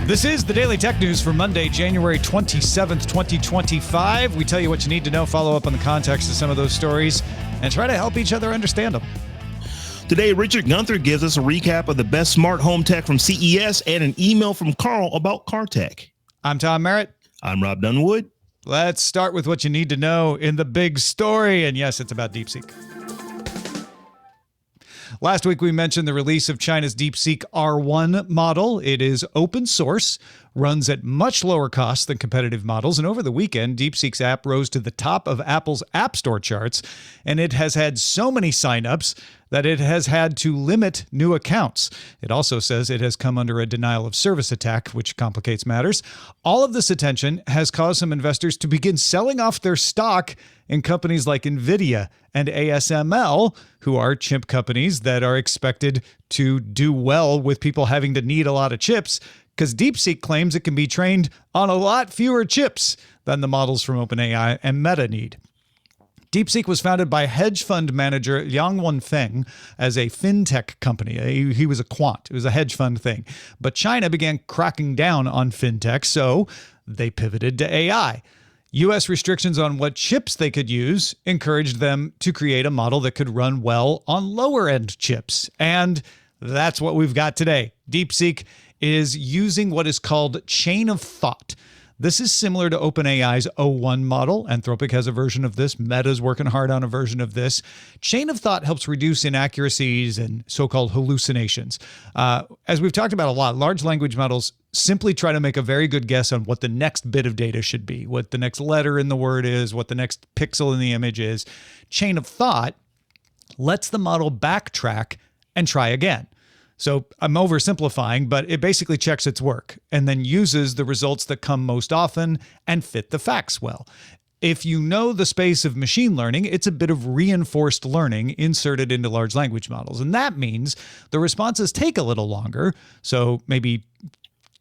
This is the Daily Tech News for Monday, January 27th, 2025. We tell you what you need to know, follow up on the context of some of those stories, and try to help each other understand them. Today, Richard Gunther gives us a recap of the best smart home tech from CES and an email from Carl about car tech. I'm Tom Merritt. I'm Robb Dunewood. Let's start with what you need to know in the big story. And yes, it's about DeepSeek. Last week, we mentioned the release of China's DeepSeek R1 model. It is open source, runs at much lower cost than competitive models. And over the weekend, DeepSeek's app rose to the top of Apple's App Store charts. And it has had so many signups that it has had to limit new accounts. It also says it has come under a denial of service attack, which complicates matters. All of this attention has caused some investors to begin selling off their stock in companies like NVIDIA and ASML, who are chip companies that are expected to do well with people having to need a lot of chips, because DeepSeek claims it can be trained on a lot fewer chips than the models from OpenAI and Meta need. DeepSeek was founded by hedge fund manager Yang Wenfeng as a fintech company. He was a quant. It was a hedge fund thing. But China began cracking down on fintech, so they pivoted to AI. U.S. restrictions on what chips they could use encouraged them to create a model that could run well on lower-end chips. And that's what we've got today. DeepSeek is using what is called chain of thought. This is similar to OpenAI's O1 model. Anthropic has a version of this. Meta's working hard on a version of this. Chain of thought helps reduce inaccuracies and so-called hallucinations. As we've talked about a lot, large language models simply try to make a very good guess on what the next bit of data should be, what the next letter in the word is, what the next pixel in the image is. Chain of thought lets the model backtrack and try again. So I'm oversimplifying, but it basically checks its work and then uses the results that come most often and fit the facts well. If you know the space of machine learning, it's a bit of reinforced learning inserted into large language models. And that means the responses take a little longer. So maybe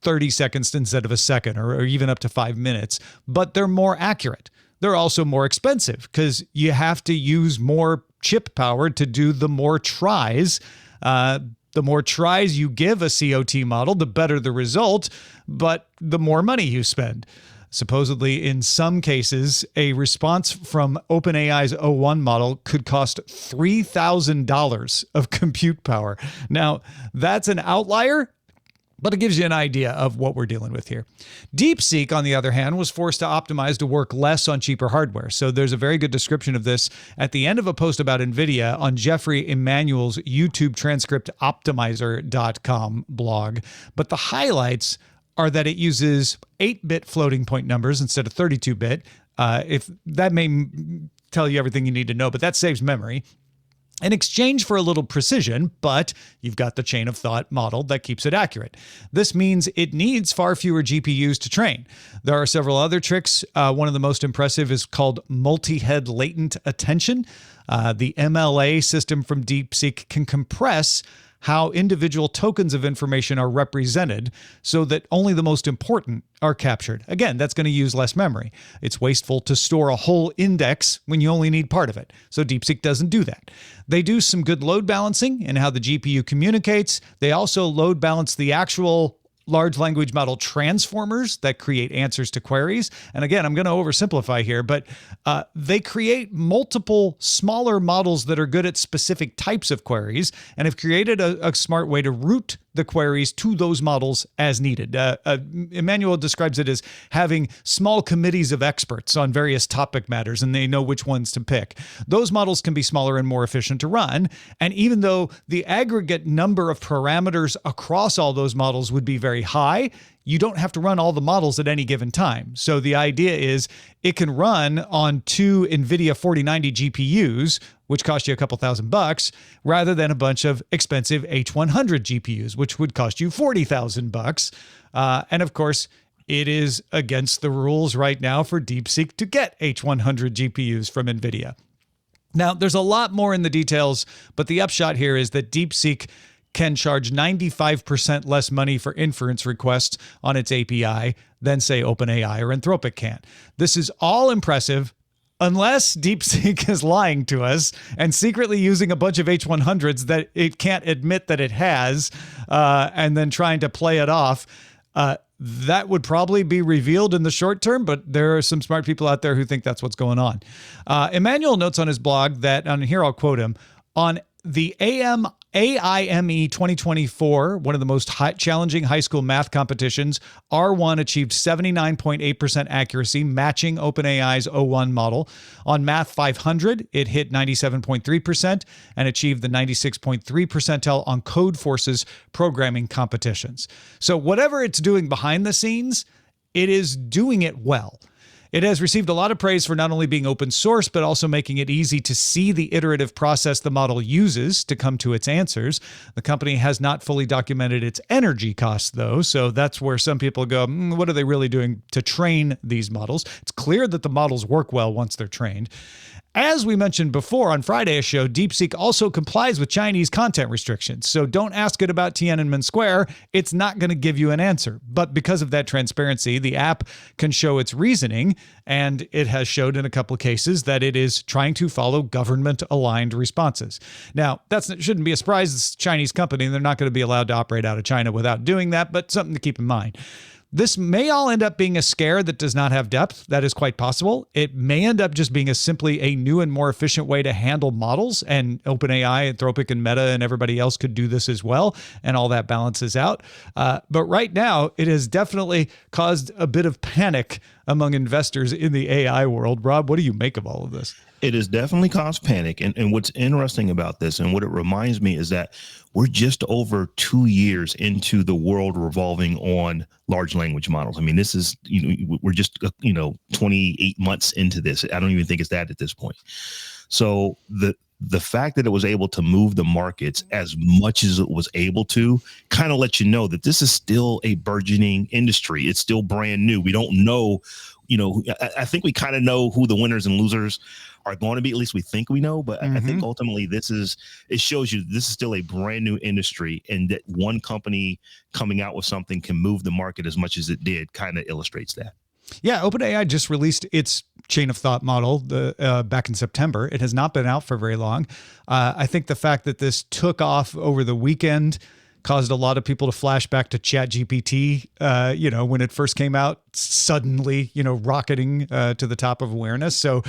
30 seconds instead of a second, or even up to 5 minutes, but they're more accurate. They're also more expensive because you have to use more chip power to do the more tries. The more tries you give a COT model, the better the result, but the more money you spend. Supposedly, in some cases, a response from OpenAI's O1 model could cost $3,000 of compute power. Now, that's an outlier, but it gives you an idea of what we're dealing with here. DeepSeek, on the other hand, was forced to optimize to work less on cheaper hardware. So there's a very good description of this at the end of a post about NVIDIA on Jeffrey Emanuel's YouTube transcript optimizer.com blog. But the highlights are that it uses 8-bit floating point numbers instead of 32-bit. If that may tell you everything you need to know, but that saves memory. In exchange for a little precision, but you've got the chain of thought model that keeps it accurate. This means it needs far fewer GPUs to train. There are several other tricks. One of the most impressive is called multi-head latent attention. The MLA system from DeepSeek can compress how individual tokens of information are represented so that only the most important are captured. Again, that's going to use less memory. It's wasteful to store a whole index when you only need part of it. So DeepSeek doesn't do that. They do some good load balancing in how the GPU communicates. They also load balance the actual large language model transformers that create answers to queries. And again, I'm going to oversimplify here, but they create multiple smaller models that are good at specific types of queries and have created a smart way to route the queries to those models as needed. Emmanuel describes it as having small committees of experts on various topic matters, and they know which ones to pick. Those models can be smaller and more efficient to run. And even though the aggregate number of parameters across all those models would be very high, you don't have to run all the models at any given time. So the idea is it can run on 2 NVIDIA 4090 GPUs, which cost you a couple $1,000, rather than a bunch of expensive H100 GPUs, which would cost you $40,000. And of course, it is against the rules right now for DeepSeek to get H100 GPUs from NVIDIA. Now, there's a lot more in the details, but the upshot here is that DeepSeek can charge 95% less money for inference requests on its API than, say, OpenAI or Anthropic can. This is all impressive unless DeepSeek is lying to us and secretly using a bunch of H100s that it can't admit that it has, and then trying to play it off. That would probably be revealed in the short term, but there are some smart people out there who think that's what's going on. Emmanuel notes on his blog that, and here I'll quote him, on the AIME 2024, one of the most challenging high school math competitions, R1 achieved 79.8% accuracy, matching OpenAI's O1 model. On Math 500, it hit 97.3% and achieved the 96.3 percentile on Codeforce's programming competitions. So whatever it's doing behind the scenes, it is doing it well. It has received a lot of praise for not only being open source, but also making it easy to see the iterative process the model uses to come to its answers. The company has not fully documented its energy costs, though, so that's where some people go, what are they really doing to train these models? It's clear that the models work well once they're trained. As we mentioned before on Friday's show, DeepSeek also complies with Chinese content restrictions. So don't ask it about Tiananmen Square. It's not going to give you an answer. But because of that transparency, the app can show its reasoning, and it has showed in a couple of cases that it is trying to follow government-aligned responses. Now, that shouldn't be a surprise. It's a Chinese company, and they're not going to be allowed to operate out of China without doing that, but something to keep in mind. This may all end up being a scare that does not have depth. That is quite possible. It may end up just being simply a new and more efficient way to handle models, and OpenAI, Anthropic, and Meta, and everybody else could do this as well, and all that balances out. But right now, it has definitely caused a bit of panic among investors in the AI world. Rob, what do you make of all of this? It has definitely caused panic. And what's interesting about this and what it reminds me is that we're just over 2 years into the world revolving on large language models. I mean, this is, we're just, 28 months into this. I don't even think it's that at this point. So the fact that it was able to move the markets as much as it was able to kind of let you know that this is still a burgeoning industry. It's still brand new. We don't know, I think we kind of know who the winners and losers are going to be. At least we think we know, but I think ultimately it shows you this is still a brand new industry, and that one company coming out with something can move the market as much as it did kind of illustrates that. Yeah, OpenAI just released its chain of thought model back in September. It has not been out for very long. I think the fact that this took off over the weekend caused a lot of people to flash back to ChatGPT, when it first came out, suddenly, rocketing to the top of awareness. So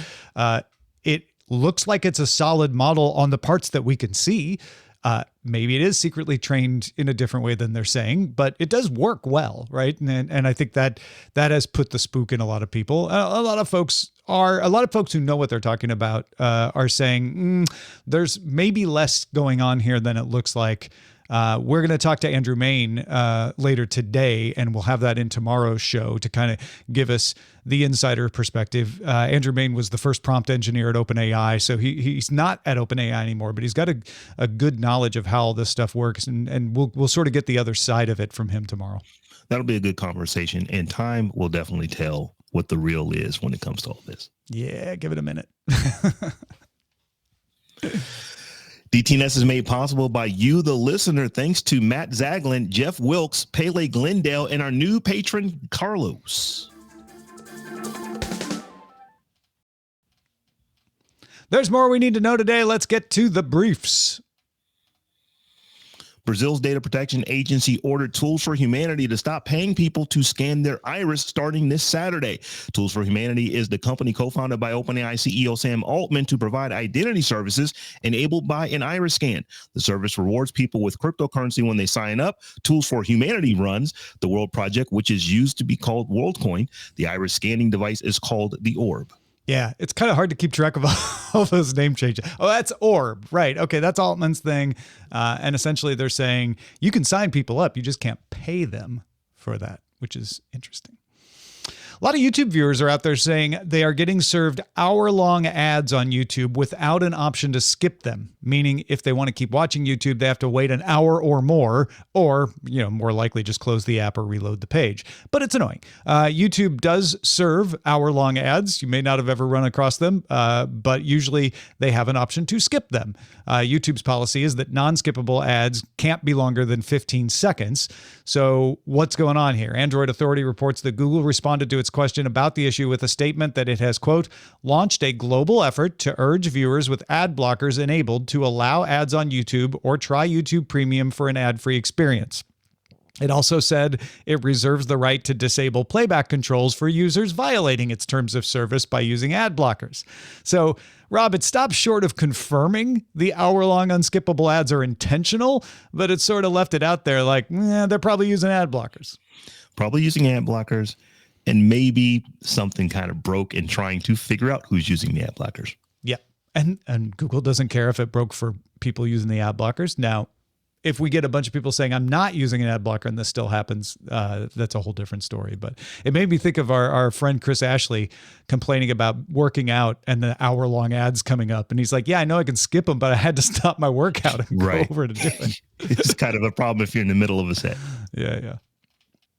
it looks like it's a solid model on the parts that we can see. Maybe it is secretly trained in a different way than they're saying, but it does work well, right? And I think that has put the spook in a lot of people. A lot of folks who know what they're talking about are saying there's maybe less going on here than it looks like. We're going to talk to Andrew Main later today, and we'll have that in tomorrow's show to kind of give us the insider perspective. Andrew Main was the first prompt engineer at OpenAI, so he's not at OpenAI anymore, but he's got a good knowledge of how all this stuff works, and we'll sort of get the other side of it from him tomorrow. That'll be a good conversation, and time will definitely tell what the real is when it comes to all this. Yeah, give it a minute. DTNS is made possible by you, the listener, thanks to Matt Zaglin, Jeff Wilkes, Pele Glendale, and our new patron, Carlos. There's more we need to know today. Let's get to the briefs. Brazil's data protection agency ordered Tools for Humanity to stop paying people to scan their iris starting this Saturday. Tools for Humanity is the company co-founded by OpenAI CEO Sam Altman to provide identity services enabled by an iris scan. The service rewards people with cryptocurrency when they sign up. Tools for Humanity runs the World Project, which is used to be called WorldCoin. The iris scanning device is called the Orb. Yeah, it's kind of hard to keep track of all those name changes. Oh, that's Orb, right? Okay, that's Altman's thing. And essentially they're saying you can sign people up, you just can't pay them for that, which is interesting. A lot of YouTube viewers are out there saying they are getting served hour-long ads on YouTube without an option to skip them, meaning if they want to keep watching YouTube, they have to wait an hour or more, or, more likely just close the app or reload the page. But it's annoying. YouTube does serve hour-long ads. You may not have ever run across them, but usually they have an option to skip them. YouTube's policy is that non-skippable ads can't be longer than 15 seconds. So what's going on here? Android Authority reports that Google responded to its question about the issue with a statement that it has, quote, launched a global effort to urge viewers with ad blockers enabled to allow ads on YouTube or try YouTube Premium for an ad-free experience. It also said it reserves the right to disable playback controls for users violating its terms of service by using ad blockers. So, Rob, it stopped short of confirming the hour-long unskippable ads are intentional, but it sort of left it out there like, they're probably using ad blockers. Probably using ad blockers, and maybe something kind of broke in trying to figure out who's using the ad blockers. Yeah. And Google doesn't care if it broke for people using the ad blockers. Now, if we get a bunch of people saying I'm not using an ad blocker and this still happens, that's a whole different story. But it made me think of our friend Chris Ashley complaining about working out and the hour-long ads coming up. And he's like, yeah, I know I can skip them, but I had to stop my workout and go over to do it. It's kind of a problem if you're in the middle of a set. Yeah.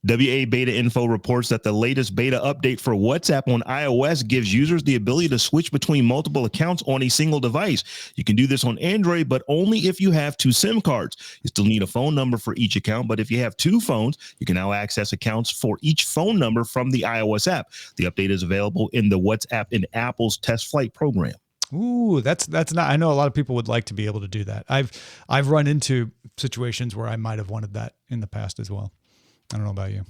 WA Beta Info reports that the latest beta update for WhatsApp on iOS gives users the ability to switch between multiple accounts on a single device. You can do this on Android, but only if you have 2 SIM cards. You still need a phone number for each account, but if you have 2 phones, you can now access accounts for each phone number from the iOS app. The update is available in the WhatsApp in Apple's test flight program. Ooh, that's not. I know a lot of people would like to be able to do that. I've run into situations where I might have wanted that in the past as well. I don't know about you.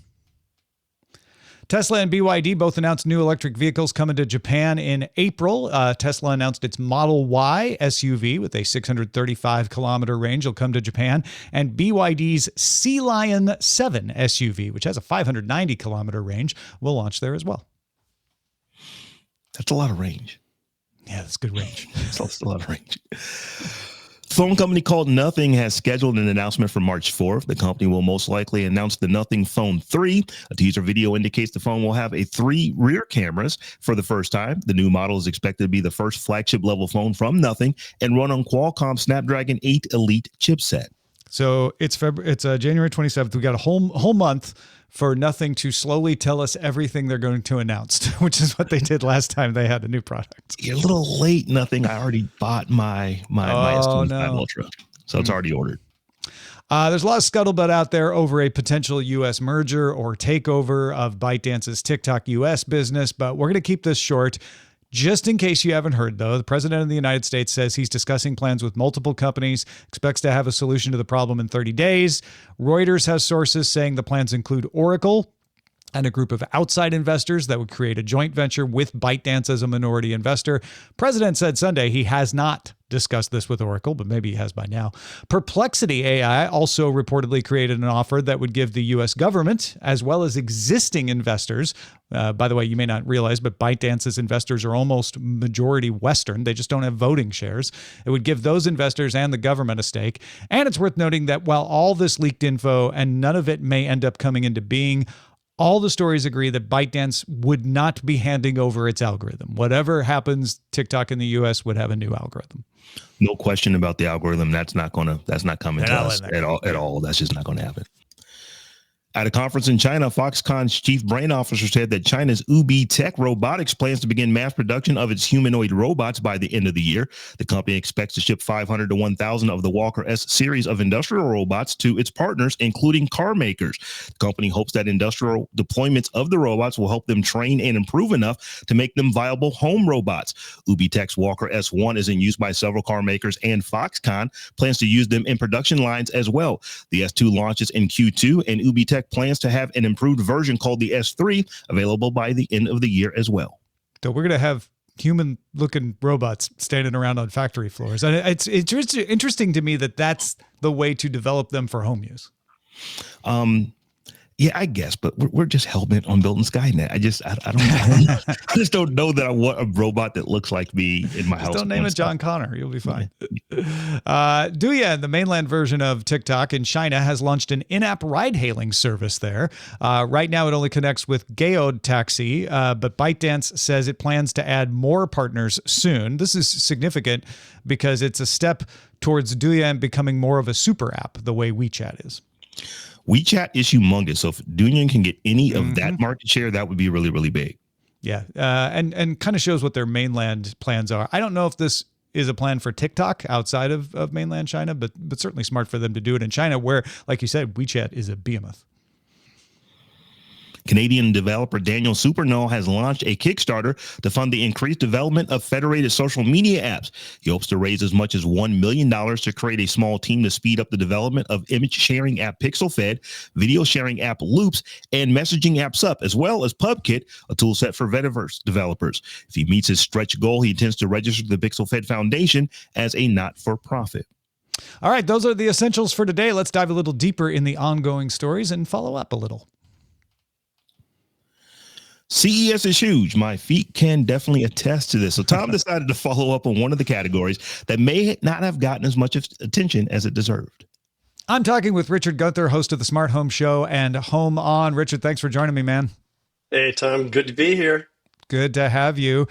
Tesla and BYD both announced new electric vehicles coming to Japan in April. Tesla announced its Model Y SUV with a 635-kilometer range will come to Japan, and BYD's Sea Lion 7 SUV, which has a 590-kilometer range, will launch there as well. That's a lot of range. Yeah, that's good range. That's a lot of range. Phone company called Nothing has scheduled an announcement for March 4th. The company will most likely announce the Nothing Phone 3. A teaser video indicates the phone will have 3 rear cameras for the first time. The new model is expected to be the first flagship level phone from Nothing and run on Qualcomm Snapdragon 8 Elite chipset. So it's January 27th. We got a whole month for Nothing to slowly tell us everything they're going to announce, which is what they did last time they had a new product. You're a little late, Nothing. I already bought my S25 Ultra, so it's already ordered. There's a lot of scuttlebutt out there over a potential U.S. merger or takeover of ByteDance's TikTok U.S. business, but we're going to keep this short. Just in case you haven't heard, though, the president of the United States says he's discussing plans with multiple companies, expects to have a solution to the problem in 30 days. Reuters has sources saying the plans include Oracle and a group of outside investors that would create a joint venture with ByteDance as a minority investor. President said Sunday he has not discussed this with Oracle, but maybe he has by now. Perplexity AI also reportedly created an offer that would give the U.S. government, as well as existing investors, by the way, you may not realize, but ByteDance's investors are almost majority Western. They just don't have voting shares. It would give those investors and the government a stake. And it's worth noting that while all this leaked info and none of it may end up coming into being, all the stories agree that ByteDance would not be handing over its algorithm. Whatever happens, TikTok in the U.S. would have a new algorithm. No question about the algorithm. That's not coming to us at all. That's just not going to happen. At a conference in China, Foxconn's chief brain officer said that China's Ubi Tech Robotics plans to begin mass production of its humanoid robots by the end of the year. The company expects to ship 500 to 1,000 of the Walker S series of industrial robots to its partners, including car makers. The company hopes that industrial deployments of the robots will help them train and improve enough to make them viable home robots. Ubi Tech's Walker S1 is in use by several car makers, and Foxconn plans to use them in production lines as well. The S2 launches in Q2, and Ubi Tech plans to have an improved version called the S3 available by the end of the year as well. So we're going to have human-looking robots standing around on factory floors. And it's interesting to me that that's the way to develop them for home use. Yeah, I guess, but we're just hell-bent on building Skynet. I don't know. I just don't know that I want a robot that looks like me in my house. Don't name it John Connor. You'll be fine. Douyin, the mainland version of TikTok in China, has launched an in-app ride-hailing service there. Right now, it only connects with Geode Taxi, but ByteDance says it plans to add more partners soon. This is significant because it's a step towards Douyin becoming more of a super app, the way WeChat is. WeChat is humongous. So if Douyin can get any of that market share, that would be really, really big. Yeah. And kind of shows what their mainland plans are. I don't know if this is a plan for TikTok outside of mainland China, but certainly smart for them to do it in China where, like you said, WeChat is a behemoth. Canadian developer Daniel Supernull has launched a Kickstarter to fund the increased development of federated social media apps. He hopes to raise as much as $1 million to create a small team to speed up the development of image sharing app PixelFed, video sharing app Loops, and messaging app Sup, as well as PubKit, a tool set for Vediverse developers. If he meets his stretch goal, he intends to register the PixelFed Foundation as a not-for-profit. All right, those are the essentials for today. Let's dive a little deeper in the ongoing stories and follow up a little. CES is huge. My feet can definitely attest to this. So Tom decided to follow up on one of the categories that may not have gotten as much attention as it deserved. I'm talking with Richard Gunther, host of the Smart Home Show and Home On. Richard, thanks for joining me, man. Hey, Tom. Good to be here. Good to have you.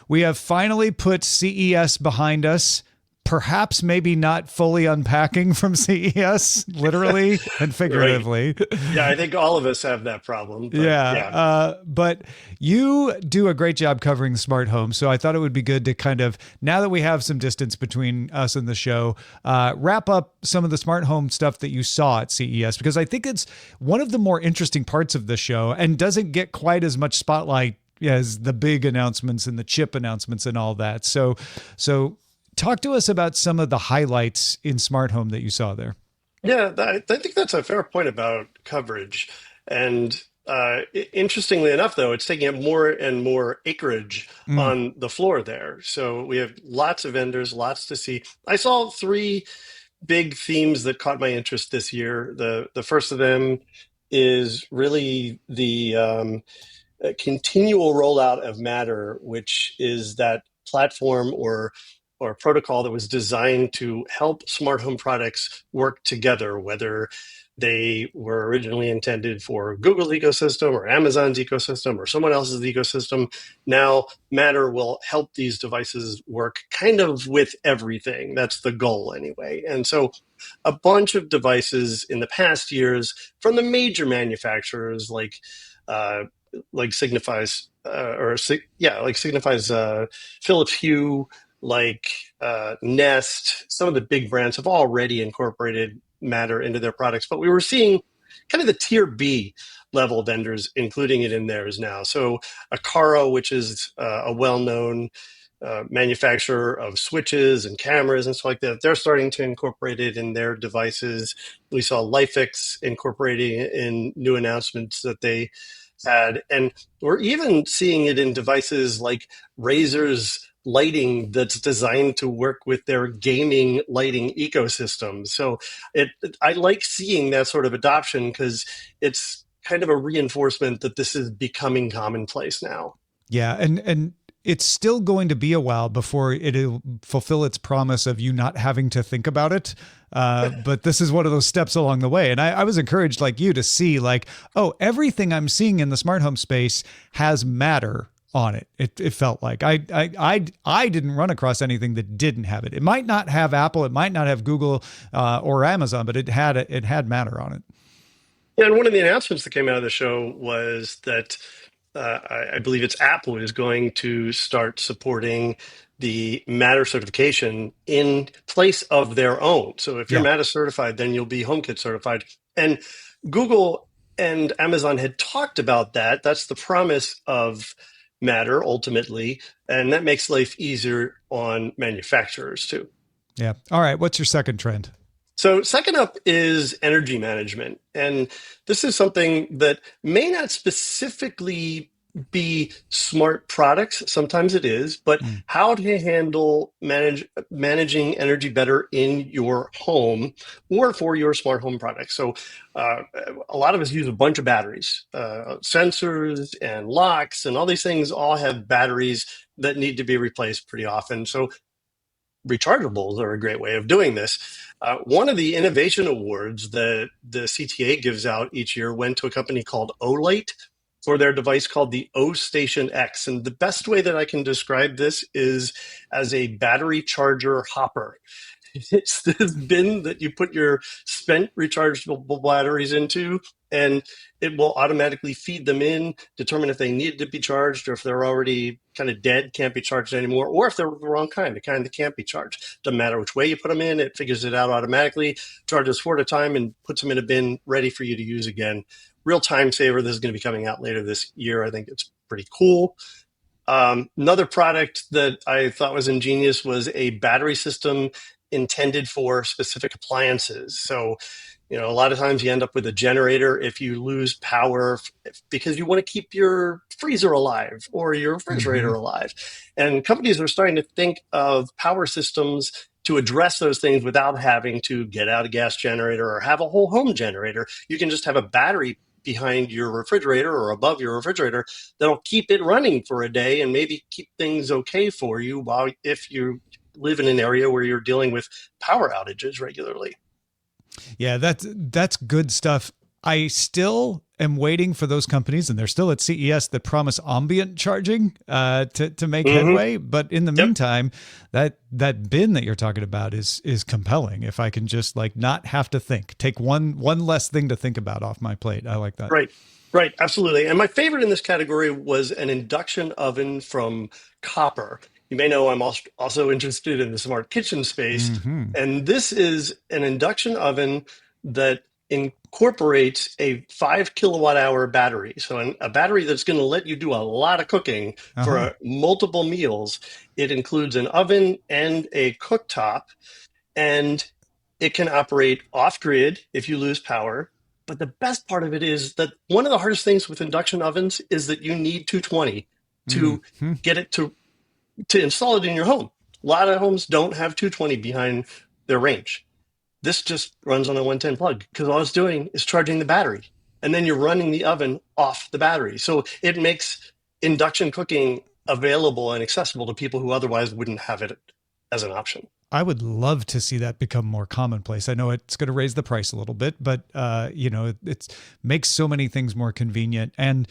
We have finally put CES behind us. Perhaps maybe not fully unpacking from CES, literally and figuratively. Right. Yeah, I think all of us have that problem. But but you do a great job covering smart home. So I thought it would be good to kind of, now that we have some distance between us and the show, wrap up some of the smart home stuff that you saw at CES, because I think it's one of the more interesting parts of the show and doesn't get quite as much spotlight as the big announcements and the chip announcements and all that. So talk to us about some of the highlights in smart home that you saw there. Yeah, I think that's a fair point about coverage. And interestingly enough, though, it's taking up more and more acreage on the floor there. So we have lots of vendors, lots to see. I saw three big themes that caught my interest this year. The first of them is really the continual rollout of Matter, which is that platform or protocol that was designed to help smart home products work together, whether they were originally intended for Google's ecosystem or Amazon's ecosystem or someone else's ecosystem. Now, Matter will help these devices work kind of with everything. That's the goal anyway. And so a bunch of devices in the past years from the major manufacturers like Signify's Philips Hue, like Nest, some of the big brands have already incorporated Matter into their products, but we were seeing kind of the tier B level vendors including it in theirs now. So Akara, which is a well-known manufacturer of switches and cameras and stuff like that, they're starting to incorporate it in their devices. We saw Lifix incorporating it in new announcements that they had, and we're even seeing it in devices like Razer's lighting that's designed to work with their gaming lighting ecosystem. So I like seeing that sort of adoption because it's kind of a reinforcement that this is becoming commonplace now. Yeah, and it's still going to be a while before it'll fulfill its promise of you not having to think about it. But this is one of those steps along the way. And I was encouraged, like you, to see like, oh, everything I'm seeing in the smart home space has Matter on it. It felt like I didn't run across anything that didn't have it. It might not have Apple, it might not have Google or Amazon, but it had Matter on it. Yeah, and one of the announcements that came out of the show was that I believe it's Apple is going to start supporting the Matter certification in place of their own. So if you're Matter certified, then you'll be HomeKit certified. And Google and Amazon had talked about that. That's the promise of Matter ultimately, and that makes life easier on manufacturers too. Yeah. All right. What's your second trend? So second up is energy management. And this is something that may not specifically be smart products. Sometimes it is, but how to handle managing energy better in your home or for your smart home products. So a lot of us use a bunch of batteries, sensors and locks and all these things all have batteries that need to be replaced pretty often. So rechargeables are a great way of doing this. One of the innovation awards that the CTA gives out each year went to a company called Olight for their device called the O Station X. And the best way that I can describe this is as a battery charger hopper. It's this bin that you put your spent rechargeable batteries into, and it will automatically feed them in, determine if they need to be charged or if they're already kind of dead, can't be charged anymore, or if they're the wrong kind, the kind that can't be charged. Doesn't matter which way you put them in, it figures it out automatically, charges 4 at a time, and puts them in a bin ready for you to use again real time saver. This is going to be coming out later this year. I think it's pretty cool. Another product that I thought was ingenious was a battery system intended for specific appliances. So, a lot of times you end up with a generator if you lose power because you want to keep your freezer alive or your refrigerator alive. And companies are starting to think of power systems to address those things without having to get out a gas generator or have a whole home generator. You can just have a battery behind your refrigerator or above your refrigerator that'll keep it running for a day and maybe keep things okay for you if you live in an area where you're dealing with power outages regularly. Yeah, that's good stuff. I still am waiting for those companies, and they're still at CES, that promise ambient charging to make headway. But in the meantime, that bin that you're talking about is compelling. If I can just not have to think, take one less thing to think about off my plate. I like that. Right, absolutely. And my favorite in this category was an induction oven from Copper. You may know I'm also interested in the smart kitchen space. And this is an induction oven that incorporates a 5 kilowatt hour battery. So a battery that's going to let you do a lot of cooking for multiple meals. It includes an oven and a cooktop, and it can operate off grid if you lose power. But the best part of it is that one of the hardest things with induction ovens is that you need 220 to get it to install it in your home. A lot of homes don't have 220 behind their range. This just runs on a 110 plug because all it's doing is charging the battery. And then you're running the oven off the battery. So it makes induction cooking available and accessible to people who otherwise wouldn't have it as an option. I would love to see that become more commonplace. I know it's going to raise the price a little bit, but it makes so many things more convenient. And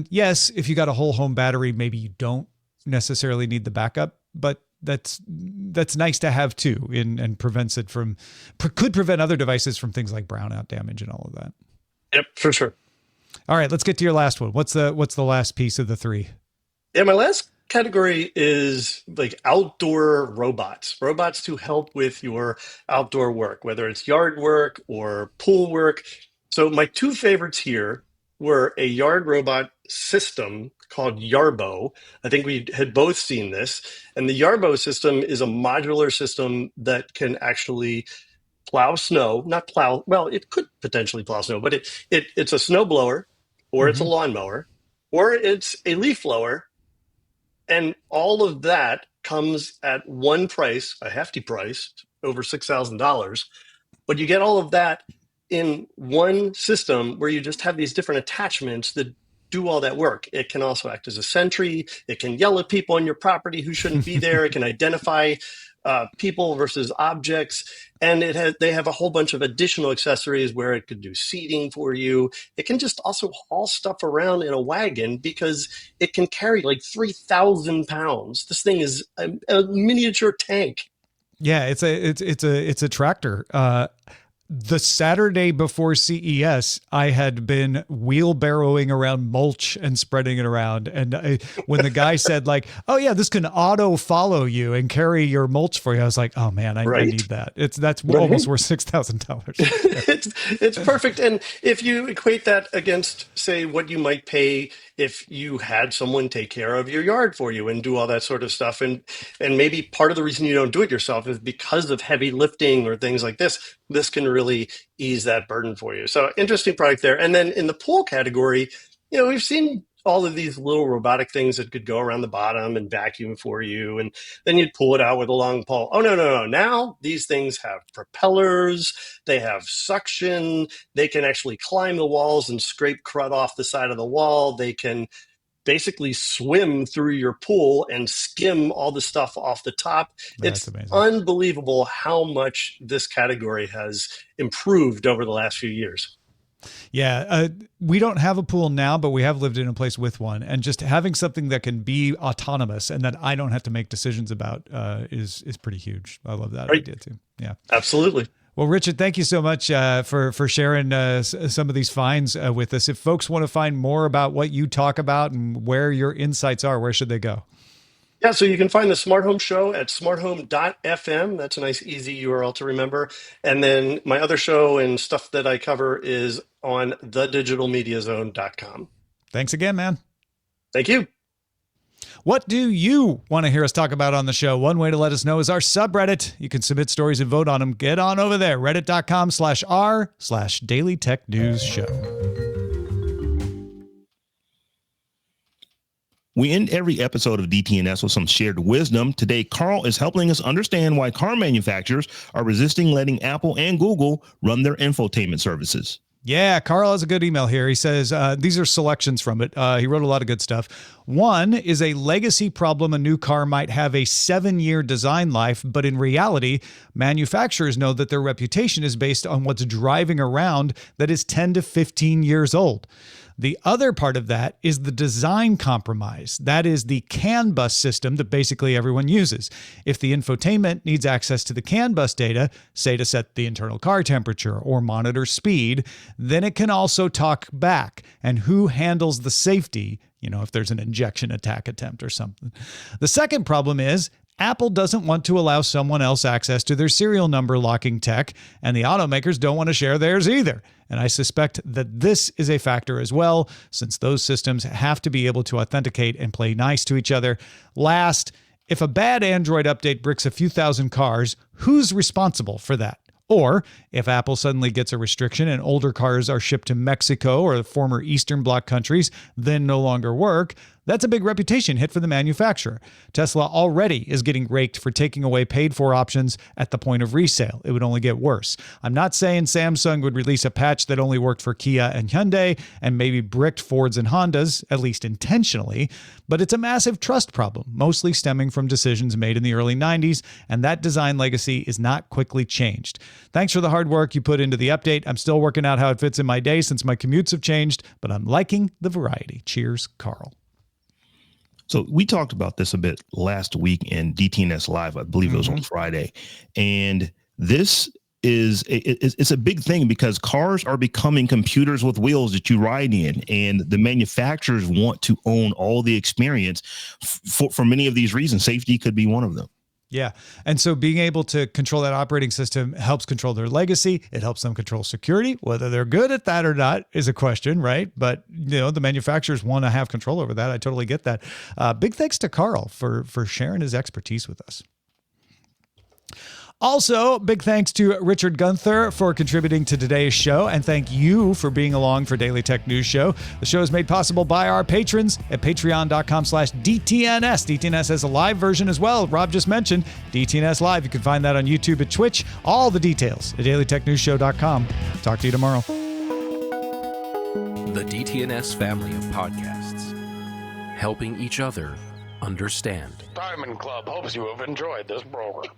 yes, if you got a whole home battery, maybe you don't necessarily need the backup, but that's nice to have too, and prevents it from could prevent other devices from things like brownout damage and all of that. Yep, for sure. All right, let's get to your last one. What's the last piece of the three? Yeah, my last category is outdoor robots to help with your outdoor work, whether it's yard work or pool work. So my two favorites here were a yard robot system called Yarbo. I think we had both seen this. And the Yarbo system is a modular system that can actually plow snow, it could potentially plow snow, but it's a snow blower, or it's a lawnmower, or it's a leaf blower. And all of that comes at one price, a hefty price, over $6,000. But you get all of that in one system where you just have these different attachments that do all that work. It can also act as a sentry. It can yell at people on your property who shouldn't be there. It can identify people versus objects. And they have a whole bunch of additional accessories where it could do seating for you. It can just also haul stuff around in a wagon because it can carry 3,000 pounds. This thing is a miniature tank. Yeah, it's a tractor. The Saturday before CES, I had been wheelbarrowing around mulch and spreading it around. And when the guy said oh yeah, this can auto follow you and carry your mulch for you, I was like, oh man, I need that. That's almost worth $6,000. It's perfect. And if you equate that against, say, what you might pay if you had someone take care of your yard for you and do all that sort of stuff, and maybe part of the reason you don't do it yourself is because of heavy lifting or things like this can really ease that burden for you. So interesting product there. And then in the pool category, we've seen all of these little robotic things that could go around the bottom and vacuum for you. And then you'd pull it out with a long pole. Oh, no. Now these things have propellers. They have suction. They can actually climb the walls and scrape crud off the side of the wall. They can basically swim through your pool and skim all the stuff off the top. That's it's amazing. Unbelievable how much this category has improved over the last few years. Yeah, we don't have a pool now, but we have lived in a place with one. And just having something that can be autonomous and that I don't have to make decisions about is pretty huge. I love that idea too. Yeah, absolutely. Well, Richard, thank you so much for sharing some of these finds with us. If folks want to find more about what you talk about and where your insights are, where should they go? Yeah, so you can find the Smart Home Show at smarthome.fm. That's a nice, easy URL to remember. And then my other show and stuff that I cover is on thedigitalmediazone.com. Thanks again, man. Thank you. What do you want to hear us talk about on the show? One way to let us know is our subreddit. You can submit stories and vote on them. Get on over there, reddit.com/r/Daily Tech News Show. We end every episode of DTNS with some shared wisdom. Today, Carl is helping us understand why car manufacturers are resisting letting Apple and Google run their infotainment services. Yeah, Carl has a good email here. He says, these are selections from it. He wrote a lot of good stuff. One is a legacy problem. A new car might have a 7-year design life, but in reality, manufacturers know that their reputation is based on what's driving around that is 10 to 15 years old. The other part of that is the design compromise. That is the CAN bus system that basically everyone uses. If the infotainment needs access to the CAN bus data, say to set the internal car temperature or monitor speed, then it can also talk back. And who handles the safety, if there's an injection attack attempt or something? The second problem is Apple doesn't want to allow someone else access to their serial number locking tech, and the automakers don't want to share theirs either. And I suspect that this is a factor as well, since those systems have to be able to authenticate and play nice to each other. Last, if a bad Android update bricks a few thousand cars, who's responsible for that? Or if Apple suddenly gets a restriction and older cars are shipped to Mexico or the former Eastern Bloc countries, then no longer work, that's a big reputation hit for the manufacturer. Tesla already is getting raked for taking away paid-for options at the point of resale. It would only get worse. I'm not saying Samsung would release a patch that only worked for Kia and Hyundai and maybe bricked Fords and Hondas, at least intentionally, but it's a massive trust problem, mostly stemming from decisions made in the early 90s, and that design legacy is not quickly changed. Thanks for the hard work you put into the update. I'm still working out how it fits in my day since my commutes have changed, but I'm liking the variety. Cheers, Carl. So we talked about this a bit last week in DTNS Live. I believe it was on Friday. And this is it's a big thing because cars are becoming computers with wheels that you ride in, and the manufacturers want to own all the experience for many of these reasons. Safety could be one of them. Yeah. And so being able to control that operating system helps control their legacy. It helps them control security. Whether they're good at that or not is a question, right? But, the manufacturers want to have control over that. I totally get that. Big thanks to Carl for sharing his expertise with us. Also, big thanks to Richard Gunther for contributing to today's show, and thank you for being along for Daily Tech News Show. The show is made possible by our patrons at patreon.com/DTNS. DTNS has a live version as well. Rob just mentioned DTNS Live. You can find that on YouTube and Twitch. All the details at dailytechnewsshow.com. Talk to you tomorrow. The DTNS family of podcasts, helping each other understand. Diamond Club hopes you have enjoyed this program.